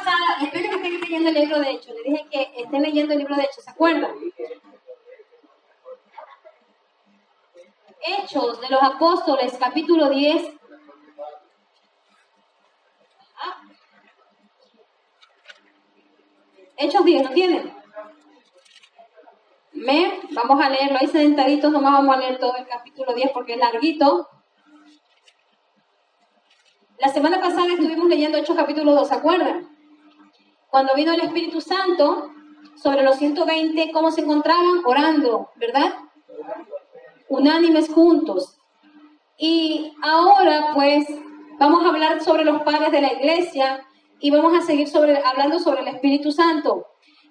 pasada, espero que estén leyendo el libro de Hechos. Les dije que estén leyendo el libro de Hechos, ¿se acuerdan? Hechos de los Apóstoles, capítulo 10. Hechos 10, ¿lo tienen? Vamos a leerlo ahí sentaditos, nomás vamos a leer todo el capítulo 10 porque es larguito. La semana pasada estuvimos leyendo Hechos capítulo 2, ¿se acuerdan? Cuando vino el Espíritu Santo sobre los 120, ¿cómo se encontraban? Orando, ¿verdad? Unánimes juntos. Y ahora pues vamos a hablar sobre los padres de la iglesia y vamos a seguir hablando sobre el Espíritu Santo,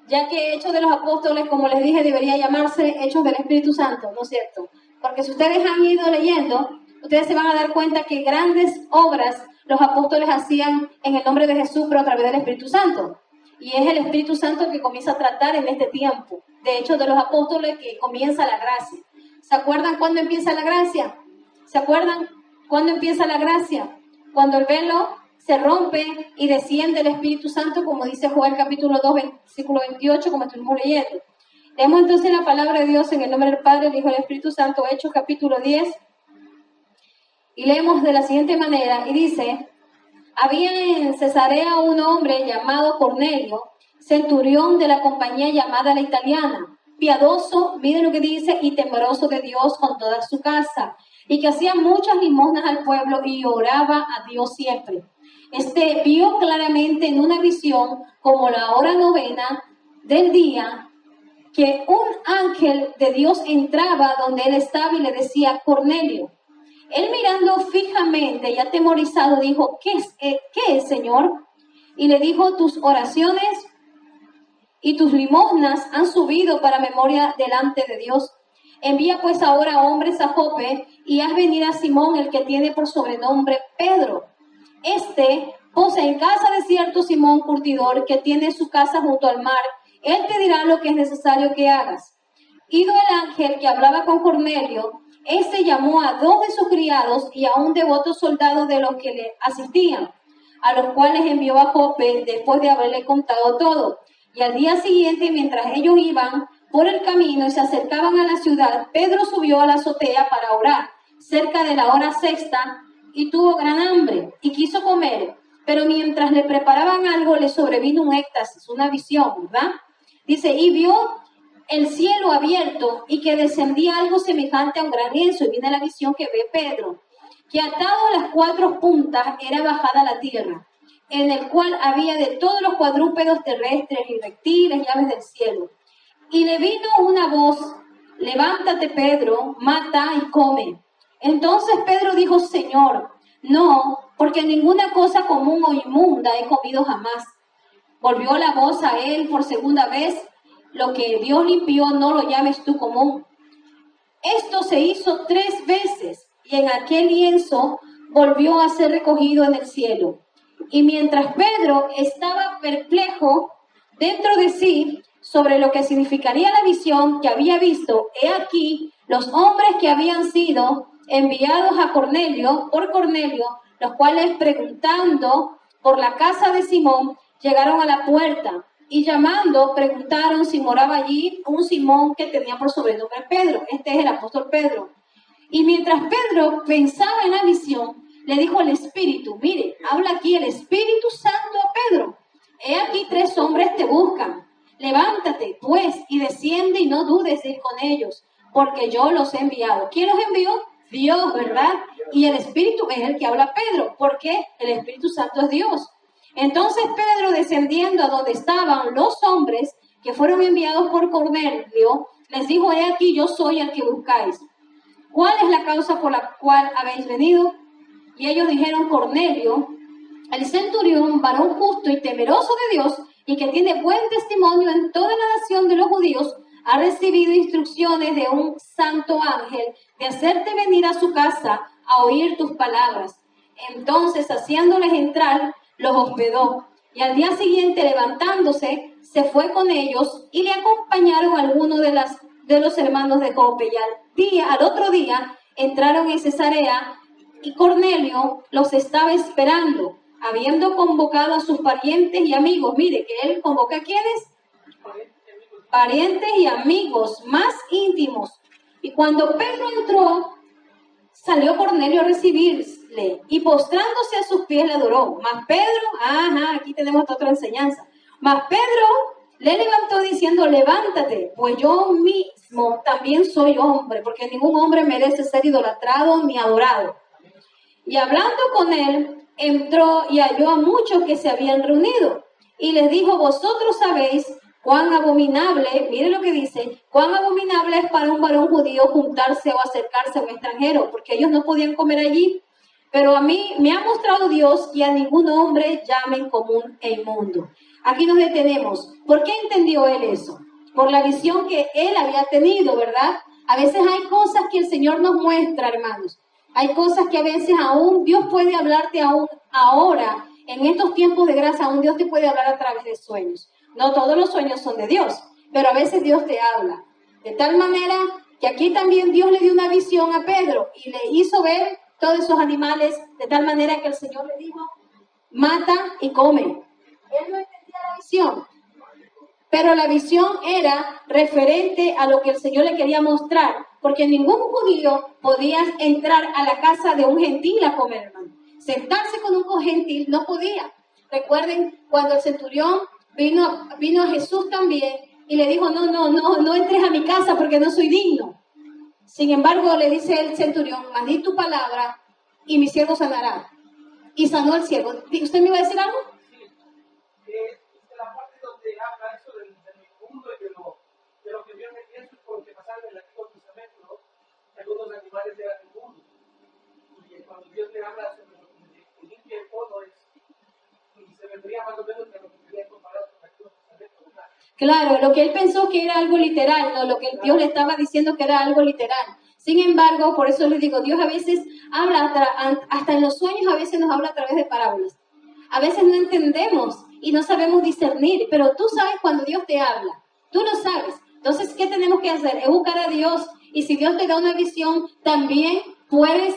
ya que Hechos de los Apóstoles, como les dije, debería llamarse Hechos del Espíritu Santo, ¿no es cierto? Porque si ustedes han ido leyendo, ustedes se van a dar cuenta que grandes obras los apóstoles hacían en el nombre de Jesús, pero a través del Espíritu Santo. Y es el Espíritu Santo que comienza a tratar en este tiempo. De Hechos de los Apóstoles que comienza la gracia. ¿Se acuerdan cuándo empieza la gracia? ¿Se acuerdan cuándo empieza la gracia? Cuando el velo se rompe y desciende el Espíritu Santo, como dice Joel capítulo 2, versículo 28, como estuvimos leyendo. Leemos entonces la palabra de Dios en el nombre del Padre, del Hijo y del Espíritu Santo, Hechos capítulo 10. Y leemos de la siguiente manera, y dice: había en Cesarea un hombre llamado Cornelio, centurión de la compañía llamada la Italiana, piadoso, miren lo que dice, y temeroso de Dios con toda su casa, y que hacía muchas limosnas al pueblo y oraba a Dios siempre. Este vio claramente en una visión, como la hora novena del día, que un ángel de Dios entraba donde él estaba y le decía: Cornelio. Él mirando fijamente y atemorizado dijo: ¿Qué es, Señor? Y le dijo: tus oraciones y tus limosnas han subido para memoria delante de Dios. Envía pues ahora hombres a Jope y haz venir a Simón, el que tiene por sobrenombre Pedro. Este posa en casa de cierto Simón curtidor, que tiene su casa junto al mar. Él te dirá lo que es necesario que hagas. Ido el ángel que hablaba con Cornelio, este llamó a 2 de sus criados y a un devoto soldado de los que le asistían, a los cuales envió a Jope después de haberle contado todo. Y al día siguiente, mientras ellos iban por el camino y se acercaban a la ciudad, Pedro subió a la azotea para orar, cerca de la hora sexta, y tuvo gran hambre y quiso comer. Pero mientras le preparaban algo, le sobrevino un éxtasis, una visión, ¿verdad? Dice: y vio el cielo abierto y que descendía algo semejante a un gran lienzo. Y viene la visión que ve Pedro, que atado a las 4 puntas era bajada a la tierra, en el cual había de todos los cuadrúpedos terrestres y reptiles y aves del cielo. Y le vino una voz: levántate, Pedro, mata y come. Entonces Pedro dijo: Señor, no, porque ninguna cosa común o inmunda he comido jamás. Volvió la voz a él por segunda vez: lo que Dios limpió no lo llames tú común. Esto se hizo 3 veces y en aquel lienzo volvió a ser recogido en el cielo. Y mientras Pedro estaba perplejo dentro de sí sobre lo que significaría la visión que había visto, he aquí los hombres que habían sido enviados a Cornelio, por Cornelio, los cuales preguntando por la casa de Simón, llegaron a la puerta. Y llamando, preguntaron si moraba allí un Simón que tenía por sobrenombre Pedro. Este es el apóstol Pedro. Y mientras Pedro pensaba en la visión, le dijo al Espíritu: mire, habla aquí el Espíritu Santo a Pedro. He aquí 3 hombres te buscan. Levántate, pues, y desciende y no dudes de ir con ellos, porque yo los he enviado. ¿Quién los envió? Dios, ¿verdad? Y el Espíritu es el que habla a Pedro, porque el Espíritu Santo es Dios. Entonces Pedro, descendiendo a donde estaban los hombres que fueron enviados por Cornelio, les dijo: he aquí, yo soy el que buscáis. ¿Cuál es la causa por la cual habéis venido? Y ellos dijeron: Cornelio, el centurión, varón justo y temeroso de Dios, y que tiene buen testimonio en toda la nación de los judíos, ha recibido instrucciones de un santo ángel de hacerte venir a su casa a oír tus palabras. Entonces, haciéndoles entrar, los hospedó, y al día siguiente, levantándose, se fue con ellos y le acompañaron algunos de los hermanos de Jope. Y al otro día entraron en Cesarea y Cornelio los estaba esperando. habiendo convocado a sus parientes y amigos. Mire, que él convoca a ¿quiénes? Parientes y amigos más íntimos. Y cuando Pedro entró, salió Cornelio a recibirle y postrándose a sus pies le adoró. Mas Pedro, aquí tenemos otra enseñanza. Mas Pedro le levantó diciendo, levántate, pues yo mismo también soy hombre, porque ningún hombre merece ser idolatrado ni adorado. Y hablando con él, entró y halló a muchos que se habían reunido. Y les dijo, vosotros sabéis cuán abominable, mire lo que dice, cuán abominable es para un varón judío juntarse o acercarse a un extranjero, porque ellos no podían comer allí. Pero a mí me ha mostrado Dios que a ningún hombre llamen común e inmundo. Aquí nos detenemos. ¿Por qué entendió él eso? Por la visión que él había tenido, ¿verdad? A veces hay cosas que el Señor nos muestra, hermanos. Hay cosas que a veces aún Dios puede hablarte aún ahora, en estos tiempos de gracia, aún Dios te puede hablar a través de sueños. No todos los sueños son de Dios, pero a veces Dios te habla. De tal manera que aquí también Dios le dio una visión a Pedro y le hizo ver todos esos animales, de tal manera que el Señor le dijo, mata y come. Él no entendía la visión, pero la visión era referente a lo que el Señor le quería mostrar, porque ningún judío podía entrar a la casa de un gentil a comer, hermano. Sentarse con un gentil no podía. Recuerden cuando el centurión vino a Jesús también y le dijo, no entres a mi casa porque no soy digno. Sin embargo, le dice el centurión, mas di tu palabra y mi siervo sanará. Y sanó el siervo. ¿Usted me iba a decir algo? Sí, la parte donde habla eso del mundo y de lo que Dios me piensa por lo que pasaba en el Antiguo Testamento, ¿no? Algunos animales eran del mundo. Y cuando Dios le habla sobre lo que limpia el polvo, y se vendría más o menos de lo que quería comparar con el Antiguo Testamento, ¿verdad? Claro, lo que él pensó que era algo literal, no, lo que Dios le estaba diciendo que era algo literal. Sin embargo, por eso les digo, Dios a veces habla, hasta en los sueños a veces nos habla a través de parábolas. A veces no entendemos y no sabemos discernir, pero tú sabes cuando Dios te habla, tú lo sabes. Entonces, ¿qué tenemos que hacer? Es buscar a Dios, y si Dios te da una visión, también puedes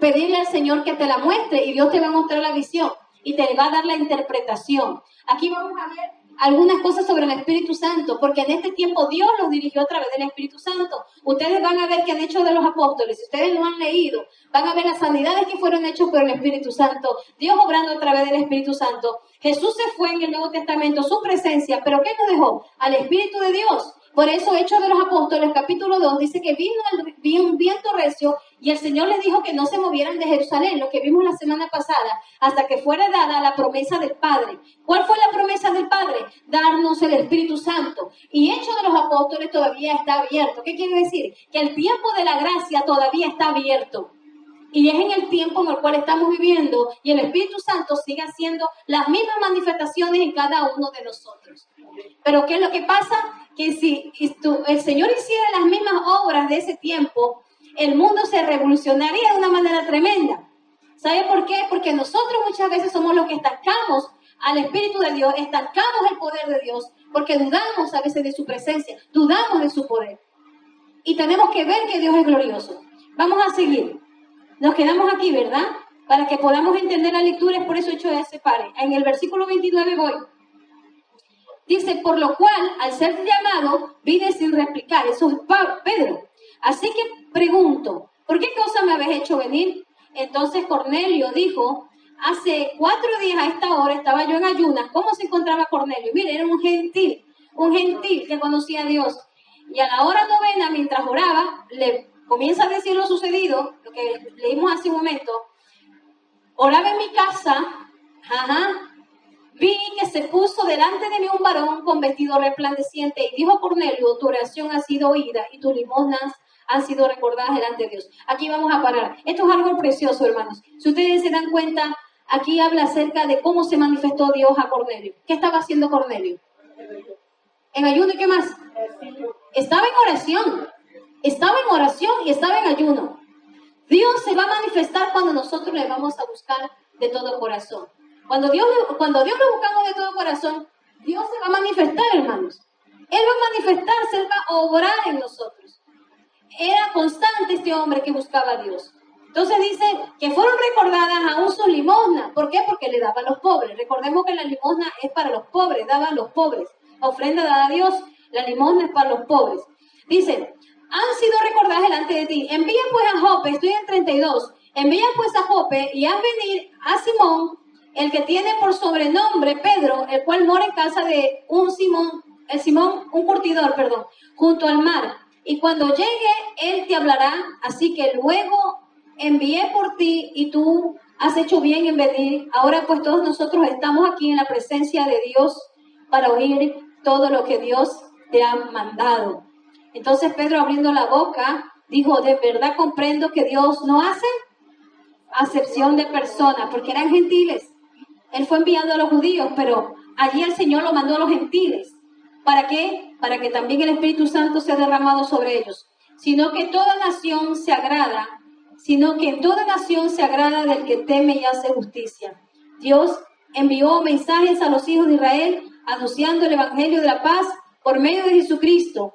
pedirle al Señor que te la muestre y Dios te va a mostrar la visión y te va a dar la interpretación. Aquí vamos a ver algunas cosas sobre el Espíritu Santo, porque en este tiempo Dios los dirigió a través del Espíritu Santo. Ustedes van a ver que han hecho de los apóstoles, si ustedes lo han leído, van a ver las sanidades que fueron hechas por el Espíritu Santo, Dios obrando a través del Espíritu Santo. Jesús se fue en el Nuevo Testamento, su presencia, pero ¿qué nos dejó? Al Espíritu de Dios. Por eso, Hechos de los Apóstoles, capítulo 2, dice que vino un viento recio y el Señor les dijo que no se movieran de Jerusalén, lo que vimos la semana pasada, hasta que fuera dada la promesa del Padre. ¿Cuál fue la promesa del Padre? Darnos el Espíritu Santo. Y Hechos de los Apóstoles todavía está abierto. ¿Qué quiere decir? Que el tiempo de la gracia todavía está abierto. Y es en el tiempo en el cual estamos viviendo y el Espíritu Santo sigue haciendo las mismas manifestaciones en cada uno de nosotros. Pero ¿qué es lo que pasa? Que si el Señor hiciera las mismas obras de ese tiempo, el mundo se revolucionaría de una manera tremenda. ¿Sabe por qué? Porque nosotros muchas veces somos los que estancamos al Espíritu de Dios, estancamos el poder de Dios, porque dudamos a veces de su presencia, dudamos de su poder. Y tenemos que ver que Dios es glorioso. Vamos a seguir. Nos quedamos aquí, ¿verdad? Para que podamos entender la lectura, es por eso he hecho ese pare. En el versículo 29 voy. Dice, por lo cual, al ser llamado, vine sin replicar. Eso es Pedro. Así que pregunto, ¿por qué cosa me habéis hecho venir? Entonces Cornelio dijo, hace 4 días a esta hora estaba yo en ayunas. ¿Cómo se encontraba Cornelio? Mire, era un gentil que conocía a Dios. Y a la hora novena, mientras oraba, le comienza a decir lo sucedido, lo que leímos hace un momento. Oraba en mi casa, vi que se puso delante de mí un varón con vestido resplandeciente y dijo Cornelio, tu oración ha sido oída y tus limosnas han sido recordadas delante de Dios. Aquí vamos a parar. Esto es algo precioso, hermanos. Si ustedes se dan cuenta, aquí habla acerca de cómo se manifestó Dios a Cornelio. ¿Qué estaba haciendo Cornelio? En ayuno, ¿y qué más? Estaba en oración. Estaba en oración y estaba en ayuno. Dios se va a manifestar cuando nosotros le vamos a buscar de todo corazón. Cuando Dios lo buscamos de todo corazón, Dios se va a manifestar, hermanos. Él va a manifestarse, Él va a obrar en nosotros. Era constante este hombre que buscaba a Dios. Entonces dice que fueron recordadas aún sus limosnas. ¿Por qué? Porque le daban a los pobres. Recordemos que la limosna es para los pobres, daban a los pobres. La ofrenda dada a Dios, la limosna es para los pobres. Dice, han sido recordadas delante de ti. Envía pues a Jope, estoy en 32. Envía pues a Jope y haz venir a Simón, el que tiene por sobrenombre Pedro, el cual mora en casa de un curtidor, junto al mar. Y cuando llegue, él te hablará. Así que luego envié por ti y tú has hecho bien en venir. Ahora pues todos nosotros estamos aquí en la presencia de Dios para oír todo lo que Dios te ha mandado. Entonces Pedro, abriendo la boca, dijo, de verdad comprendo que Dios no hace acepción de personas, porque eran gentiles. Él fue enviado a los judíos, pero allí el Señor lo mandó a los gentiles. ¿Para qué? Para que también el Espíritu Santo sea derramado sobre ellos. Sino que en toda nación se agrada del que teme y hace justicia. Dios envió mensajes a los hijos de Israel, anunciando el evangelio de la paz por medio de Jesucristo,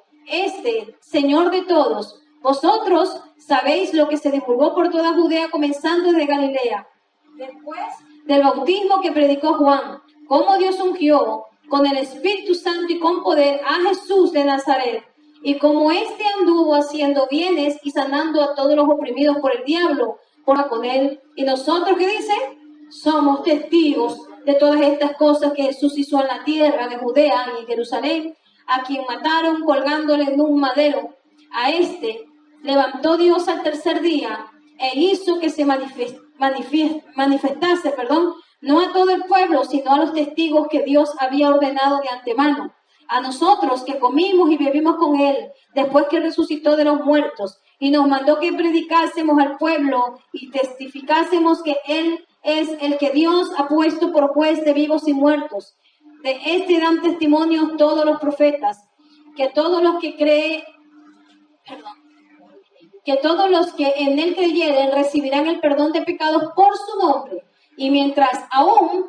Señor de todos. Vosotros sabéis lo que se divulgó por toda Judea, comenzando desde Galilea, después del bautismo que predicó Juan, cómo Dios ungió con el Espíritu Santo y con poder a Jesús de Nazaret, y como anduvo haciendo bienes y sanando a todos los oprimidos por el diablo, con él. Y nosotros, ¿qué dice? Somos testigos de todas estas cosas que Jesús hizo en la tierra de Judea y en Jerusalén, a quien mataron colgándole en un madero. A levantó Dios al tercer día e hizo que se manifestase, no a todo el pueblo, sino a los testigos que Dios había ordenado de antemano. A nosotros que comimos y bebimos con él, después que resucitó de los muertos, y nos mandó que predicásemos al pueblo y testificásemos que él es el que Dios ha puesto por juez de vivos y muertos. De dan testimonio todos los profetas, que todos los que en él creyeren recibirán el perdón de pecados por su nombre. Y mientras aún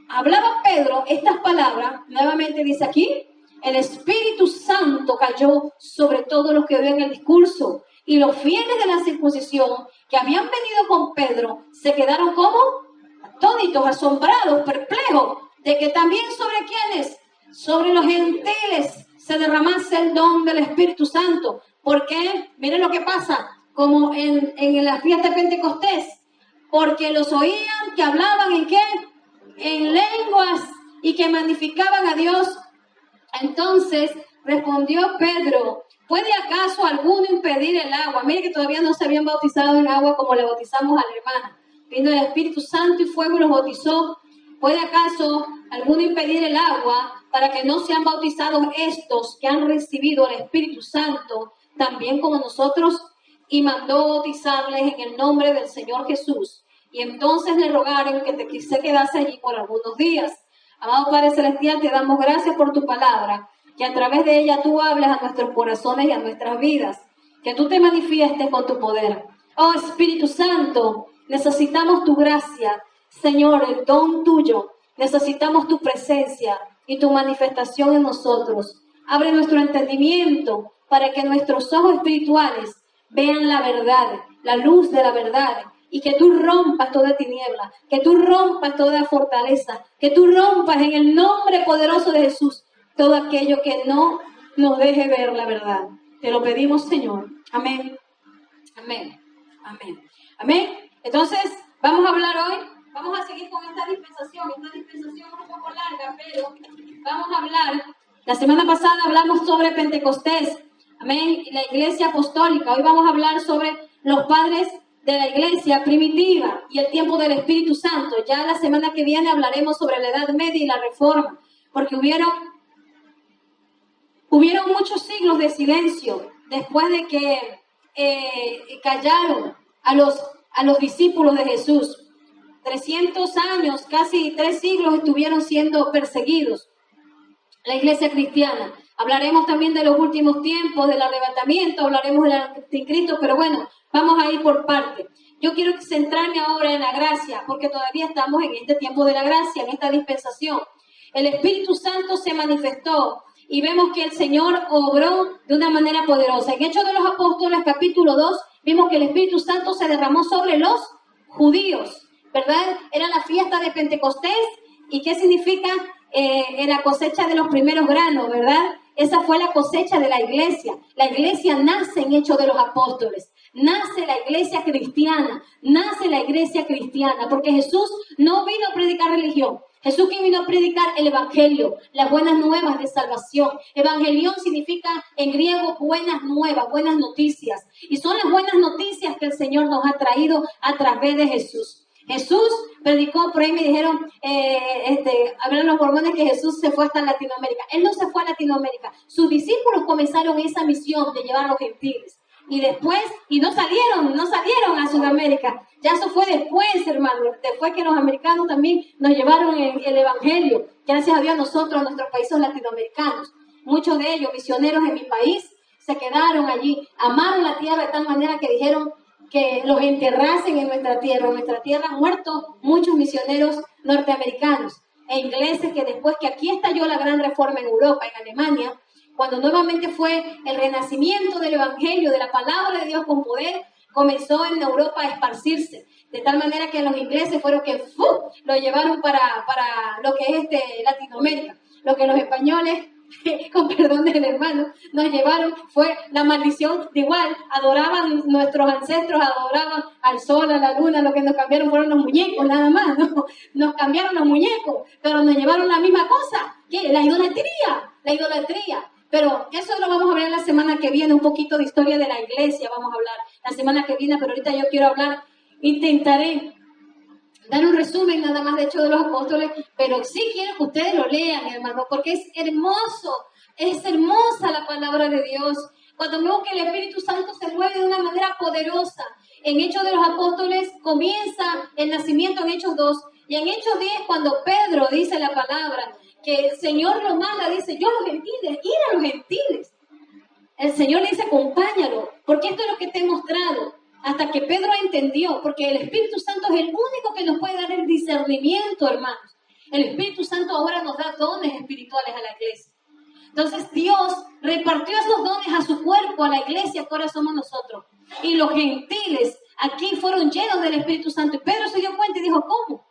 hablaba Pedro estas palabras, nuevamente dice aquí, el Espíritu Santo cayó sobre todos los que oían el discurso, y los fieles de la circuncisión que habían venido con Pedro se quedaron como atónitos, asombrados, perplejos, de que también sobre quienes, sobre los gentiles, se derramase el don del Espíritu Santo. Porque, miren lo que pasa, como en la fiesta de Pentecostés, porque los oían que hablaban ¿en qué? En lenguas y que magnificaban a Dios. Entonces respondió Pedro, ¿puede acaso alguno impedir el agua? Mire que todavía no se habían bautizado en agua como le bautizamos a la hermana. Vino el Espíritu Santo y fuego y los bautizó. ¿Puede acaso alguno impedir el agua para que no sean bautizados estos que han recibido el Espíritu Santo también como nosotros? Y mandó bautizarles en el nombre del Señor Jesús. Y entonces le rogaron que se quedase allí por algunos días. Amado Padre Celestial, te damos gracias por tu palabra, que a través de ella tú hables a nuestros corazones y a nuestras vidas, que tú te manifiestes con tu poder. Oh Espíritu Santo, necesitamos tu gracia, Señor, el don tuyo. Necesitamos tu presencia y tu manifestación en nosotros. Abre nuestro entendimiento para que nuestros ojos espirituales vean la verdad, la luz de la verdad, y que tú rompas toda tiniebla, que tú rompas toda fortaleza, que tú rompas en el nombre poderoso de Jesús todo aquello que no nos deje ver la verdad. Te lo pedimos, Señor. Amén. Amén. Amén. Amén. Entonces, vamos a hablar hoy, vamos a seguir con esta dispensación. Esta dispensación es un poco larga, pero vamos a hablar. La semana pasada hablamos sobre Pentecostés. Amén. Y la iglesia apostólica. Hoy vamos a hablar sobre los padres de la iglesia primitiva y el tiempo del Espíritu Santo. Ya la semana que viene hablaremos sobre la Edad Media y la Reforma, porque hubieron muchos siglos de silencio después de que callaron a los discípulos de Jesús. 300 años, casi 3 siglos estuvieron siendo perseguidos la iglesia cristiana. Hablaremos también de los últimos tiempos, del arrebatamiento, hablaremos del anticristo, pero bueno, vamos a ir por parte. Yo quiero centrarme ahora en la gracia, porque todavía estamos en este tiempo de la gracia, en esta dispensación. El Espíritu Santo se manifestó y vemos que el Señor obró de una manera poderosa. En Hechos de los Apóstoles, capítulo 2, Vimos que el Espíritu Santo se derramó sobre los judíos, ¿verdad? Era la fiesta de Pentecostés. ¿Y qué significa? La cosecha de los primeros granos, ¿verdad? Esa fue la cosecha de la iglesia. La iglesia nace en Hechos de los Apóstoles. Nace la iglesia cristiana. Nace la iglesia cristiana. Porque Jesús no vino a predicar religión. Jesús que vino a predicar el evangelio, las buenas nuevas de salvación. Evangelión significa en griego buenas nuevas, buenas noticias. Y son las buenas noticias que el Señor nos ha traído a través de Jesús. Jesús predicó, por ahí me dijeron, hablan los mormones que Jesús se fue hasta Latinoamérica. Él no se fue a Latinoamérica. Sus discípulos comenzaron esa misión de llevar a los gentiles. Y después, no salieron a Sudamérica. Ya eso fue después, hermano. Después que los americanos también nos llevaron el evangelio. Gracias a Dios nosotros, nuestros países latinoamericanos. Muchos de ellos, misioneros en mi país, se quedaron allí. Amaron la tierra de tal manera que dijeron que los enterrasen en nuestra tierra. En nuestra tierra han muerto muchos misioneros norteamericanos e ingleses que después que aquí estalló la gran reforma en Europa, en Alemania, cuando nuevamente fue el renacimiento del evangelio, de la palabra de Dios con poder, comenzó en Europa a esparcirse. De tal manera que los ingleses fueron que lo llevaron para lo que es Latinoamérica. Lo que los españoles, con perdón del hermano, nos llevaron fue la maldición de igual. Adoraban nuestros ancestros, adoraban al sol, a la luna. Lo que nos cambiaron fueron los muñecos, nada más, ¿no? Nos cambiaron los muñecos, pero nos llevaron la misma cosa. ¿Qué? La idolatría. Pero eso lo vamos a ver la semana que viene, un poquito de historia de la iglesia vamos a hablar la semana que viene, pero ahorita yo quiero hablar, intentaré dar un resumen nada más de Hechos de los Apóstoles, pero sí quiero que ustedes lo lean, hermano, porque es hermosa la palabra de Dios. Cuando vemos que el Espíritu Santo se mueve de una manera poderosa, en Hechos de los Apóstoles comienza el nacimiento en Hechos 2, y en Hechos 10, cuando Pedro dice la palabra, que el Señor lo manda, dice, yo a los gentiles, ir a los gentiles. El Señor le dice, acompáñalo, porque esto es lo que te he mostrado. Hasta que Pedro entendió, porque el Espíritu Santo es el único que nos puede dar el discernimiento, hermanos. El Espíritu Santo ahora nos da dones espirituales a la iglesia. Entonces Dios repartió esos dones a su cuerpo, a la iglesia, que ahora somos nosotros. Y los gentiles aquí fueron llenos del Espíritu Santo. Y Pedro se dio cuenta y dijo, ¿cómo?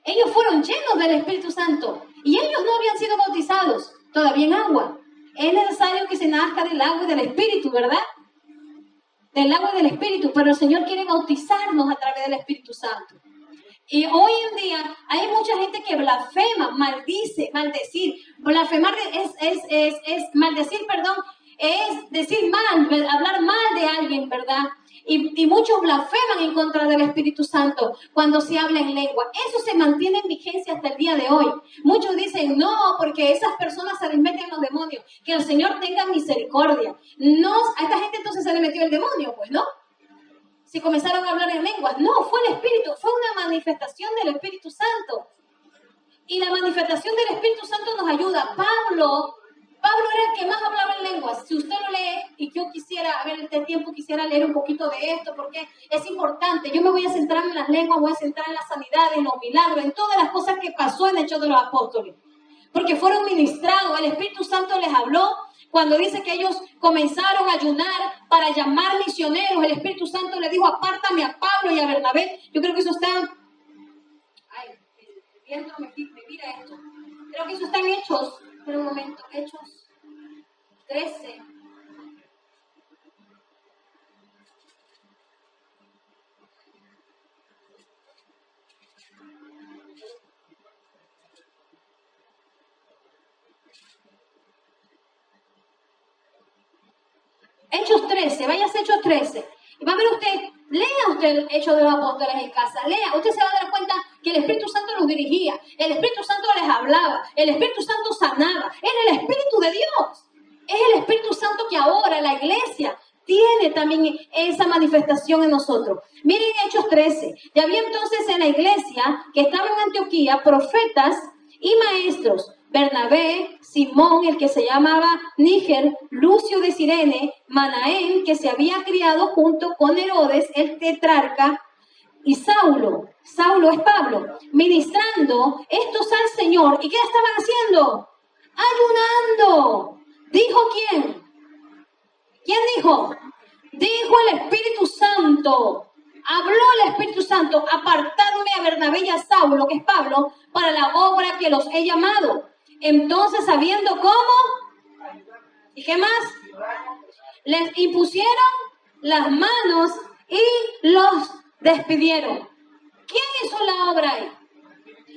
Ellos fueron llenos del Espíritu Santo. Y ellos no habían sido bautizados todavía en agua. Es necesario que se nazca del agua y del Espíritu, ¿verdad? Del agua y del Espíritu. Pero el Señor quiere bautizarnos a través del Espíritu Santo. Y hoy en día hay mucha gente que blasfema, maldice, maldecir. Blasfemar es maldecir, perdón, es decir mal, hablar mal de alguien, ¿verdad? Y muchos blasfeman en contra del Espíritu Santo cuando se habla en lengua. Eso se mantiene en vigencia hasta el día de hoy. Muchos dicen, no, porque esas personas se les meten los demonios. Que el Señor tenga misericordia. No, a esta gente entonces se le metió el demonio, pues, ¿no? Si comenzaron a hablar en lenguas. No, fue el Espíritu, fue una manifestación del Espíritu Santo. Y la manifestación del Espíritu Santo nos ayuda. Pablo era el que más hablaba en lenguas. Si usted lo lee, y yo quisiera, a ver, este tiempo quisiera leer un poquito de esto, porque es importante. Yo me voy a centrar en las lenguas, voy a centrar en las sanidades, en los milagros, en todas las cosas que pasó en Hechos de los Apóstoles. Porque fueron ministrados, el Espíritu Santo les habló. Cuando dice que ellos comenzaron a ayunar para llamar misioneros, el Espíritu Santo le dijo, apártame a Pablo y a Bernabé. Yo creo que eso está... Ay, el viento me mira esto. Creo que eso está en Hechos. Espera un momento, Hechos 13. Hechos 13, váyase a Hechos 13. Y va a ver usted, lea usted el Hechos de los Apóstoles en casa, lea. Usted se va a dar cuenta que el Espíritu Santo los dirigía, el Espíritu Santo les hablaba, el Espíritu Santo sanaba. Es el Espíritu de Dios. Es el Espíritu Santo que ahora la iglesia tiene también esa manifestación en nosotros. Miren Hechos 13. Ya había entonces en la iglesia que estaba en Antioquía profetas y maestros. Bernabé, Simón, el que se llamaba Níger, Lucio de Cirene, Manaén, que se había criado junto con Herodes, el tetrarca, y Saulo es Pablo, ministrando estos al Señor. ¿Y qué estaban haciendo? Ayunando. ¿Dijo quién? ¿Quién dijo? Dijo el Espíritu Santo, habló el Espíritu Santo, apartadme a Bernabé y a Saulo, que es Pablo, para la obra que los he llamado. Entonces, sabiendo cómo, ¿y qué más? Les impusieron las manos y los despidieron. ¿Quién hizo la obra ahí?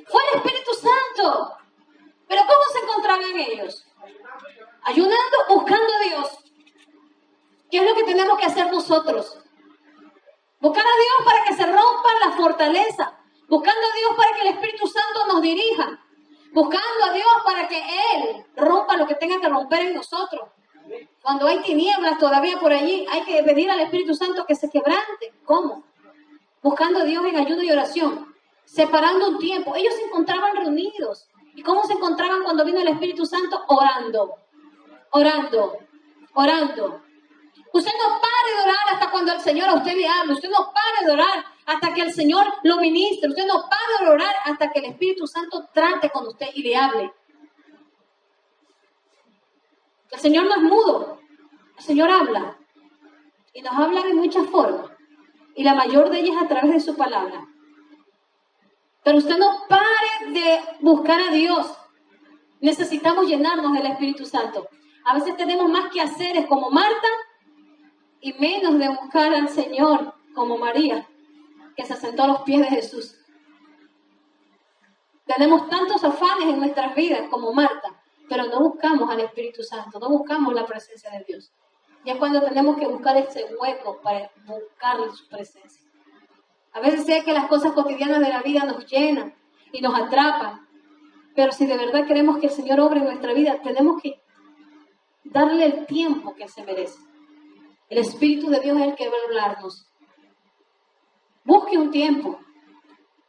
Fue el Espíritu Santo. ¿Pero cómo se encontraban ellos? Ayunando, buscando a Dios. ¿Qué es lo que tenemos que hacer nosotros? Buscar a Dios para que se rompa la fortaleza. Buscando a Dios para que el Espíritu Santo nos dirija. Buscando a Dios para que Él rompa lo que tenga que romper en nosotros. Cuando hay tinieblas todavía por allí, hay que pedir al Espíritu Santo que se quebrante. ¿Cómo? Buscando a Dios en ayuno y oración. Separando un tiempo. Ellos se encontraban reunidos. ¿Y cómo se encontraban cuando vino el Espíritu Santo? Orando. Orando. Orando. Usted no pare de orar hasta cuando el Señor a usted le hable. Usted no pare de orar hasta que el Señor lo ministre. Usted no pare de orar hasta que el Espíritu Santo trate con usted y le hable. El Señor no es mudo. El Señor habla. Y nos habla de muchas formas. Y la mayor de ellas a través de su palabra. Pero usted no pare de buscar a Dios. Necesitamos llenarnos del Espíritu Santo. A veces tenemos más que hacer como Marta y menos de buscar al Señor como María, que se sentó a los pies de Jesús. Tenemos tantos afanes en nuestras vidas como Marta, pero no buscamos al Espíritu Santo, no buscamos la presencia de Dios. Y es cuando tenemos que buscar ese hueco para buscar su presencia. A veces sé que las cosas cotidianas de la vida nos llenan y nos atrapan, pero si de verdad queremos que el Señor obre en nuestra vida, tenemos que darle el tiempo que se merece. El Espíritu de Dios es el que va a hablarnos. Busque un tiempo.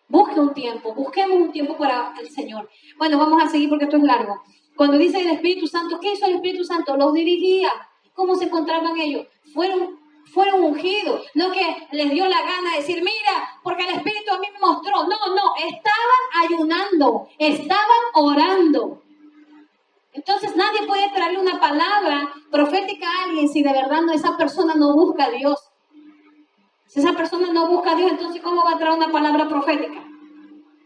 Busquemos un tiempo para el Señor. Bueno, vamos a seguir porque esto es largo. Cuando dice el Espíritu Santo, ¿qué hizo el Espíritu Santo? Los dirigía. ¿Cómo se encontraban ellos? Fueron ungidos. No que les dio la gana de decir, mira, porque el Espíritu a mí me mostró. No, estaban ayunando, estaban orando. Entonces nadie puede traerle una palabra profética a alguien si de verdad esa persona no busca a Dios. Si esa persona no busca a Dios, entonces ¿cómo va a traer una palabra profética?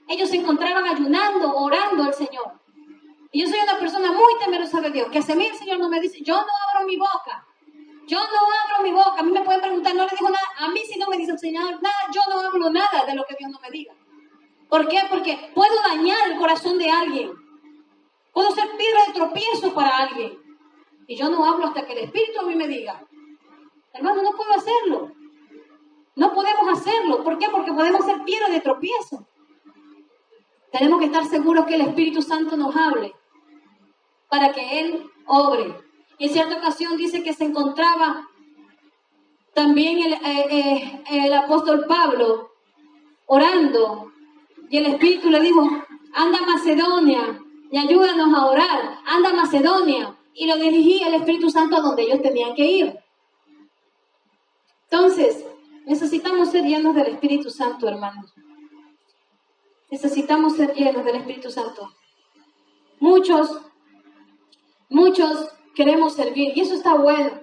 Ellos se encontraban ayunando, orando al Señor. Y yo soy una persona muy temerosa de Dios, que hace mí el Señor no me dice, yo no abro mi boca. A mí me pueden preguntar, no le digo nada. A mí si no me dice el Señor nada, yo no hablo nada de lo que Dios no me diga. ¿Por qué? Porque puedo dañar el corazón de alguien. Puedo ser piedra de tropiezo para alguien. Y yo no hablo hasta que el Espíritu a mí me diga. Hermano, no puedo hacerlo. No podemos hacerlo. ¿Por qué? Porque podemos ser piedra de tropiezo. Tenemos que estar seguros que el Espíritu Santo nos hable para que Él obre. Y en cierta ocasión dice que se encontraba también el apóstol Pablo orando. Y el Espíritu le dijo, anda a Macedonia y ayúdanos a orar. Anda a Macedonia. Y lo dirigía el Espíritu Santo a donde ellos tenían que ir. Entonces, necesitamos ser llenos del Espíritu Santo, hermanos. Necesitamos ser llenos del Espíritu Santo. Muchos queremos servir y eso está bueno.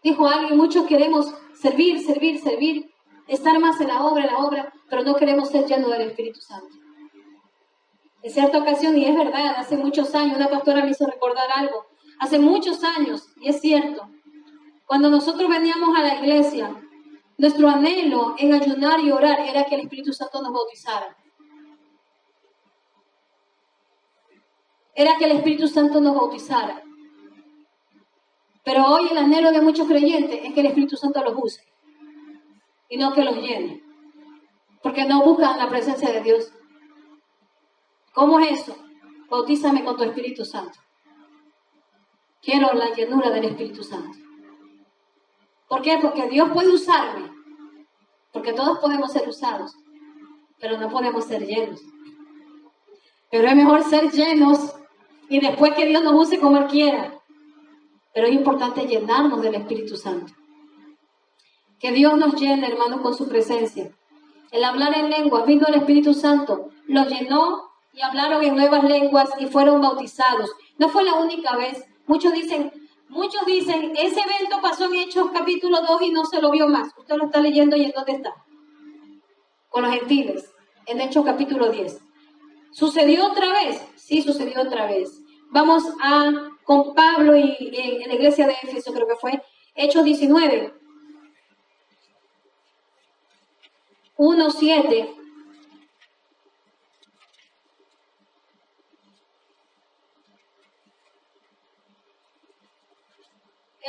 Dijo alguien, muchos queremos servir, estar más en la obra, pero no queremos ser llenos del Espíritu Santo. En cierta ocasión, y es verdad, hace muchos años, una pastora me hizo recordar algo. Hace muchos años, y es cierto, cuando nosotros veníamos a la iglesia, nuestro anhelo en ayunar y orar era que el Espíritu Santo nos bautizara. Era que el Espíritu Santo nos bautizara. Pero hoy el anhelo de muchos creyentes es que el Espíritu Santo los use y no que los llene. Porque no buscan la presencia de Dios. ¿Cómo es eso? Bautízame con tu Espíritu Santo. Quiero la llenura del Espíritu Santo. ¿Por qué? Porque Dios puede usarme. Porque todos podemos ser usados. Pero no podemos ser llenos. Pero es mejor ser llenos y después que Dios nos use como Él quiera. Pero es importante llenarnos del Espíritu Santo. Que Dios nos llene, hermanos, con su presencia. El hablar en lenguas, vino el Espíritu Santo, los llenó y hablaron en nuevas lenguas y fueron bautizados. No fue la única vez. Muchos dicen, Muchos dicen, ese evento pasó en Hechos capítulo 2 y no se lo vio más. Usted lo está leyendo y ¿en dónde está? Con los gentiles, en Hechos capítulo 10. ¿Sucedió otra vez? Sí, sucedió otra vez. Vamos con Pablo y en la iglesia de Éfeso, creo que fue, Hechos 19. 1:7.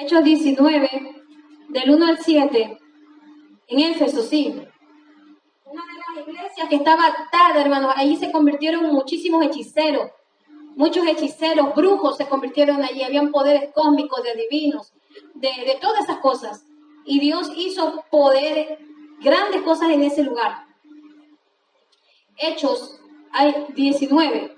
Hechos 19, del 1 al 7, en Éfeso, sí. Una de las iglesias que estaba atada, hermanos, ahí se convirtieron muchísimos hechiceros. Muchos hechiceros, brujos se convirtieron allí. Habían poderes cósmicos, de adivinos, de todas esas cosas. Y Dios hizo poder, grandes cosas en ese lugar. Hechos hay 19.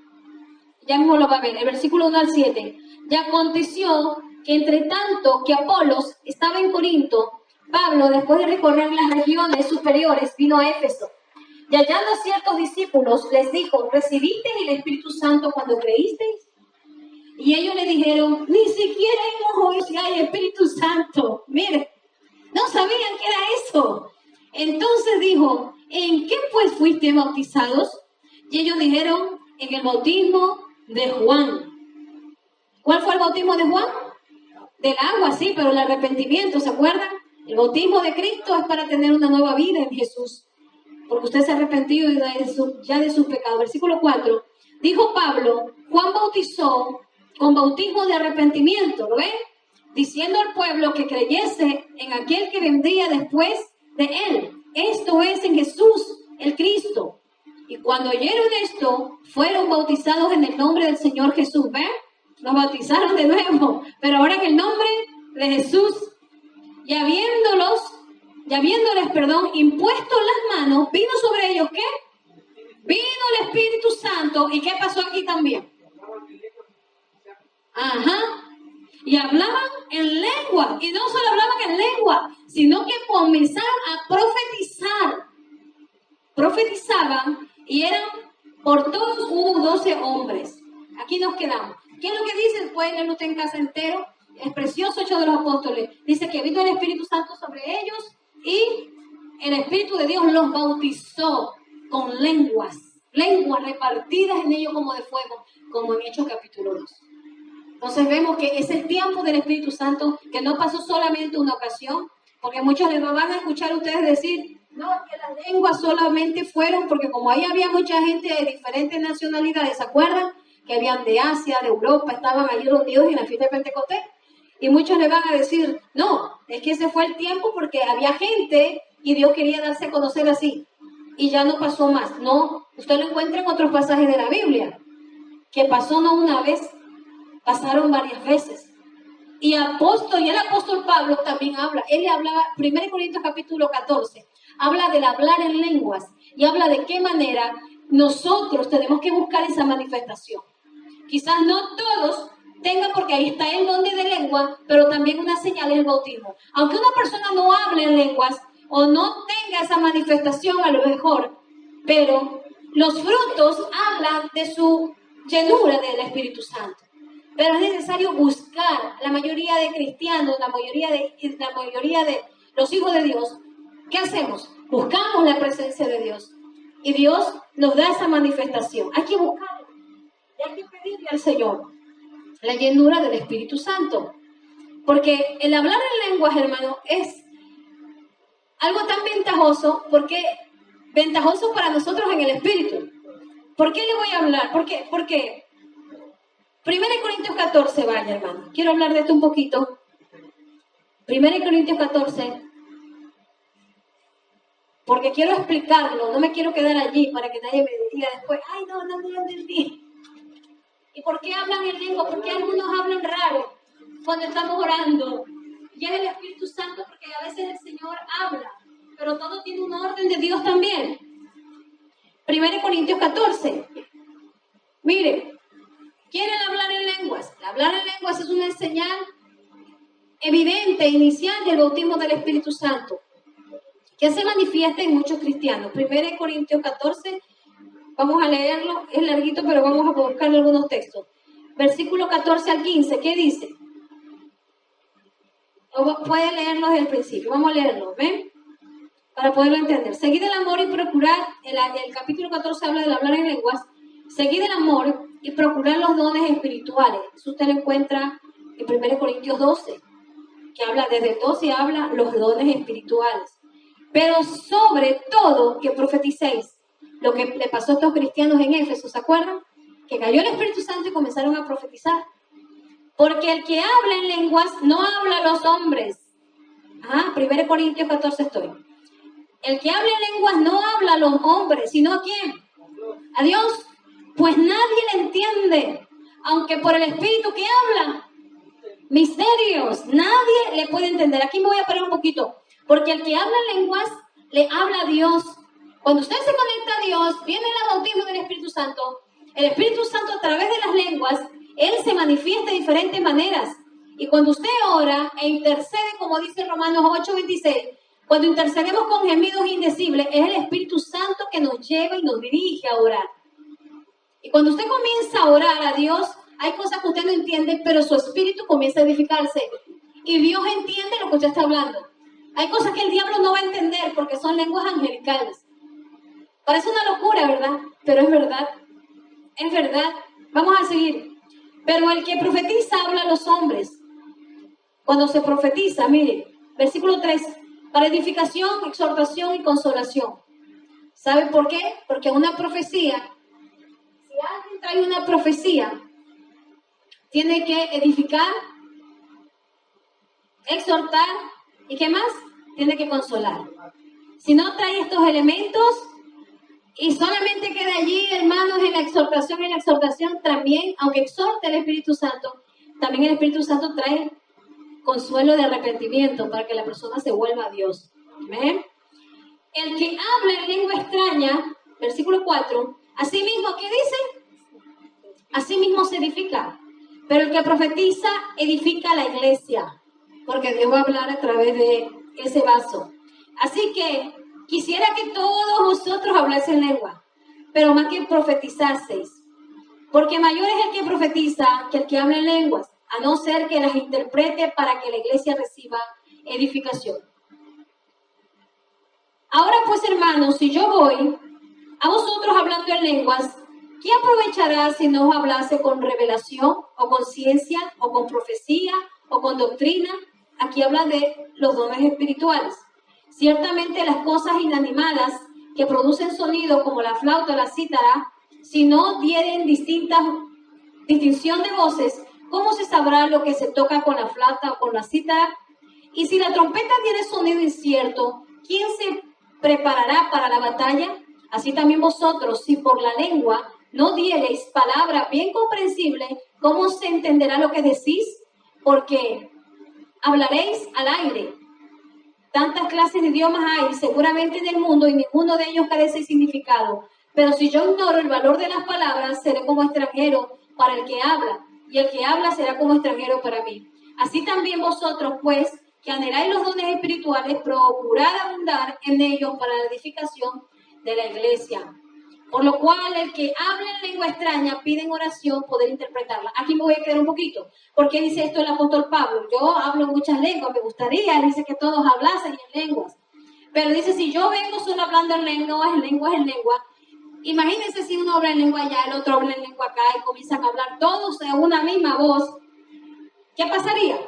Ya mismo lo va a ver. El versículo 1 al 7. Y aconteció que entre tanto que Apolos estaba en Corinto, Pablo, después de recorrer las regiones superiores, vino a Éfeso. Y hallando a ciertos discípulos, les dijo, ¿recibisteis el Espíritu Santo cuando creísteis? Y ellos le dijeron, ni siquiera hemos oído si hay Espíritu Santo. Mire, no sabían qué era eso. Entonces dijo, ¿en qué pues fuiste bautizados? Y ellos dijeron, en el bautismo de Juan. ¿Cuál fue el bautismo de Juan? Del agua, sí, pero el arrepentimiento, ¿se acuerdan? El bautismo de Cristo es para tener una nueva vida en Jesús, porque usted se ha arrepentido ya de sus pecados. Versículo 4. Dijo Pablo, Juan bautizó con bautismo de arrepentimiento, ¿lo ven? Diciendo al pueblo que creyese en aquel que vendría después de él. Esto es en Jesús, el Cristo. Y cuando oyeron esto, fueron bautizados en el nombre del Señor Jesús. ¿Ven? Los bautizaron de nuevo, pero ahora en el nombre de Jesús. Y habiéndoles, impuesto las manos, vino sobre ellos, ¿qué? Vino el Espíritu Santo. ¿Y qué pasó aquí también? Ajá. Y hablaban en lengua. Y no solo hablaban en lengua, sino que comenzaron a profetizar. Profetizaban y eran por todos hubo 12 hombres. Aquí nos quedamos. ¿Qué es lo que dice? Pueden leerlo usted en casa entero. Es precioso Hechos de los Apóstoles. Dice que vino el Espíritu Santo sobre ellos y el Espíritu de Dios los bautizó con lenguas repartidas en ellos como de fuego, como en Hechos capítulo 2. Entonces vemos que es el tiempo del Espíritu Santo, que no pasó solamente una ocasión, porque muchos les van a escuchar a ustedes decir, no, que las lenguas solamente fueron, porque como ahí había mucha gente de diferentes nacionalidades, ¿se acuerdan? Que habían de Asia, de Europa, estaban allí reunidos en la fiesta de Pentecostés. Y muchos le van a decir, no, es que ese fue el tiempo porque había gente y Dios quería darse a conocer así. Y ya no pasó más. No, usted lo encuentra en otros pasajes de la Biblia, que pasó no una vez, pasaron varias veces. Y el apóstol Pablo también habla. Él le hablaba, 1 Corintios capítulo 14, habla del hablar en lenguas y habla de qué manera nosotros tenemos que buscar esa manifestación. Quizás no todos tengan, porque ahí está el don de lengua, pero también una señal es el bautismo. Aunque una persona no hable en lenguas o no tenga esa manifestación a lo mejor, pero los frutos hablan de su llenura del Espíritu Santo. Pero es necesario buscar. La mayoría de cristianos, la mayoría de los hijos de Dios, ¿qué hacemos? Buscamos la presencia de Dios. Y Dios nos da esa manifestación. Hay que buscarlo. Y hay que pedirle al Señor la llenura del Espíritu Santo. Porque el hablar en lenguas, hermano, es algo tan ventajoso, porque ventajoso para nosotros en el Espíritu. ¿Por qué le voy a hablar? Porque 1 Corintios 14, vaya hermano. Quiero hablar de esto un poquito. 1 Corintios 14. Porque quiero explicarlo. No me quiero quedar allí para que nadie me diga después, ay, no lo entendí. ¿Y por qué hablan en lengua? ¿Por qué algunos hablan raro cuando estamos orando? Y es el Espíritu Santo, porque a veces el Señor habla, pero todo tiene un orden de Dios también. 1 Corintios 14. Mire, ¿quieren hablar en lenguas? Hablar en lenguas es una señal evidente, inicial del bautismo del Espíritu Santo, que se manifiesta en muchos cristianos. 1 Corintios 14. Vamos a leerlo, es larguito, pero vamos a buscar algunos textos. Versículo 14 al 15, ¿qué dice? O puede leerlo desde el principio. Vamos a leerlo, ¿ven? Para poderlo entender. Seguid el amor y procurad, el capítulo 14 habla del hablar en lenguas. Seguid el amor y procurad los dones espirituales. Eso usted lo encuentra en 1 Corintios 12, que habla desde el 12, habla los dones espirituales. Pero sobre todo que profeticéis. Lo que le pasó a estos cristianos en Éfeso, ¿se acuerdan? Que cayó el Espíritu Santo y comenzaron a profetizar. Porque el que habla en lenguas no habla a los hombres. 1 Corintios 14 estoy. El que habla en lenguas no habla a los hombres, sino ¿a quién? A Dios. Pues nadie le entiende, aunque por el Espíritu que habla. Misterios, nadie le puede entender. Aquí me voy a parar un poquito. Porque el que habla en lenguas le habla a Dios. Cuando usted se conecta a Dios, viene el bautismo del Espíritu Santo. El Espíritu Santo a través de las lenguas, Él se manifiesta de diferentes maneras. Y cuando usted ora e intercede, como dice Romanos 8:26, cuando intercedemos con gemidos indecibles, es el Espíritu Santo que nos lleva y nos dirige a orar. Y cuando usted comienza a orar a Dios, hay cosas que usted no entiende, pero su espíritu comienza a edificarse. Y Dios entiende lo que usted está hablando. Hay cosas que el diablo no va a entender porque son lenguas angelicales. Parece una locura, ¿verdad? Pero es verdad. Es verdad. Vamos a seguir. Pero el que profetiza habla a los hombres. Cuando se profetiza, mire, versículo 3, para edificación, exhortación y consolación. ¿Sabe por qué? Porque una profecía, si alguien trae una profecía, tiene que edificar, exhortar y ¿qué más? Tiene que consolar. Si no trae estos elementos y solamente queda allí, hermanos, en la exhortación también, aunque exhorte el Espíritu Santo, también el Espíritu Santo trae consuelo de arrepentimiento para que la persona se vuelva a Dios. ¿Ven? El que habla en lengua extraña, versículo 4, así mismo, ¿qué dice? Así mismo se edifica. Pero el que profetiza edifica la iglesia, porque Dios va a hablar a través de ese vaso. Así que quisiera que todos vosotros hablasen en lengua, pero más que profetizaseis, porque mayor es el que profetiza que el que habla en lenguas, a no ser que las interprete para que la iglesia reciba edificación. Ahora pues, hermanos, si yo voy a vosotros hablando en lenguas, ¿qué aprovechará si no os hablase con revelación, o con ciencia, o con profecía, o con doctrina? Aquí habla de los dones espirituales. Ciertamente las cosas inanimadas que producen sonido, como la flauta o la cítara, si no dieren distinción de voces, ¿cómo se sabrá lo que se toca con la flauta o con la cítara? Y si la trompeta tiene sonido incierto, ¿quién se preparará para la batalla? Así también vosotros, si por la lengua no diereis palabra bien comprensible, ¿cómo se entenderá lo que decís? Porque hablaréis al aire. Tantas clases de idiomas hay seguramente en el mundo y ninguno de ellos carece de significado. Pero si yo ignoro el valor de las palabras, seré como extranjero para el que habla, y el que habla será como extranjero para mí. Así también vosotros, pues, que anheláis los dones espirituales, procurad abundar en ellos para la edificación de la iglesia. Por lo cual, el que habla en lengua extraña pide en oración poder interpretarla. Aquí me voy a quedar un poquito. ¿Por qué dice esto el apóstol Pablo? Yo hablo muchas lenguas, me gustaría, dice que todos hablasen en lenguas. Pero dice, si yo vengo solo hablando en lengua, imagínense si uno habla en lengua allá, el otro habla en lengua acá y comienzan a hablar todos en una misma voz. ¿Qué pasaría?